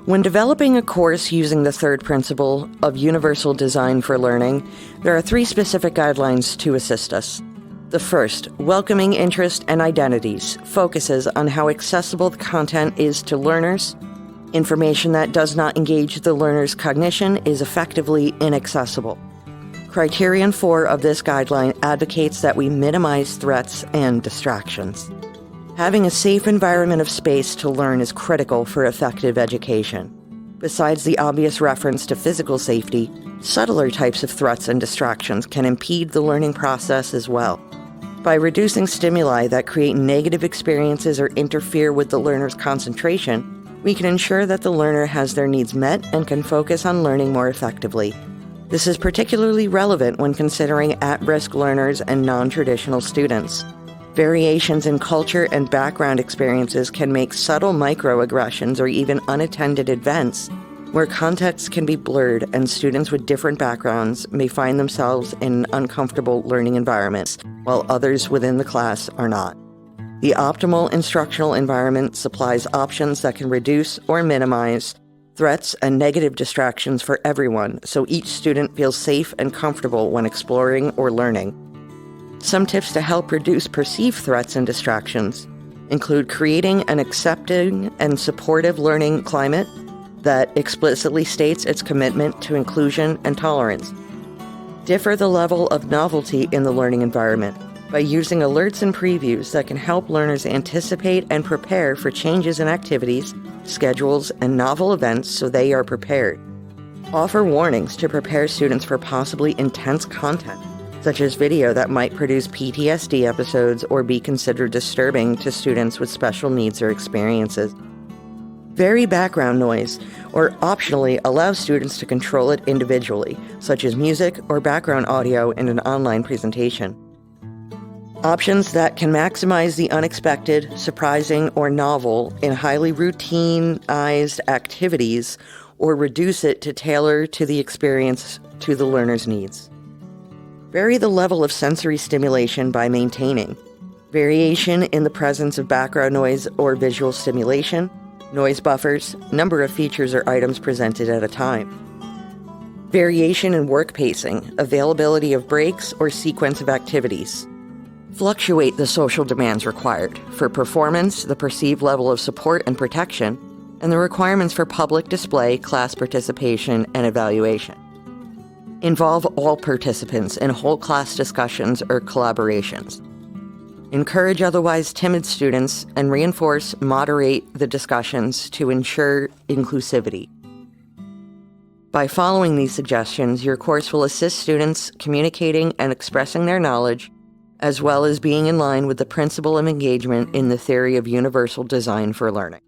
When developing a course using the third principle of universal design for learning, there are 3 specific guidelines to assist us. The first, welcoming interest and identities, focuses on how accessible the content is to learners. Information that does not engage the learner's cognition is effectively inaccessible. Criterion 4 of this guideline advocates that we minimize threats and distractions. Having a safe environment of space to learn is critical for effective education. Besides the obvious reference to physical safety, subtler types of threats and distractions can impede the learning process as well. By reducing stimuli that create negative experiences or interfere with the learner's concentration, we can ensure that the learner has their needs met and can focus on learning more effectively. This is particularly relevant when considering at-risk learners and non-traditional students. Variations in culture and background experiences can make subtle microaggressions or even unattended events where contexts can be blurred and students with different backgrounds may find themselves in uncomfortable learning environments, while others within the class are not. The optimal instructional environment supplies options that can reduce or minimize threats and negative distractions for everyone, so each student feels safe and comfortable when exploring or learning. Some tips to help reduce perceived threats and distractions include creating an accepting and supportive learning climate that explicitly states its commitment to inclusion and tolerance. Differ the level of novelty in the learning environment by using alerts and previews that can help learners anticipate and prepare for changes in activities, schedules, and novel events so they are prepared. Offer warnings to prepare students for possibly intense content, such as video that might produce PTSD episodes or be considered disturbing to students with special needs or experiences. Vary background noise, or optionally allow students to control it individually, such as music or background audio in an online presentation. Options that can maximize the unexpected, surprising, or novel in highly routinized activities or reduce it to tailor to the experience to the learner's needs. Vary the level of sensory stimulation by maintaining variation in the presence of background noise or visual stimulation, noise buffers, number of features or items presented at a time. Variation in work pacing, availability of breaks or sequence of activities. Fluctuate the social demands required for performance, the perceived level of support and protection, and the requirements for public display, class participation, and evaluation. Involve all participants in whole class discussions or collaborations. Encourage otherwise timid students and moderate the discussions to ensure inclusivity. By following these suggestions, your course will assist students communicating and expressing their knowledge, as well as being in line with the principle of engagement in the theory of universal design for learning.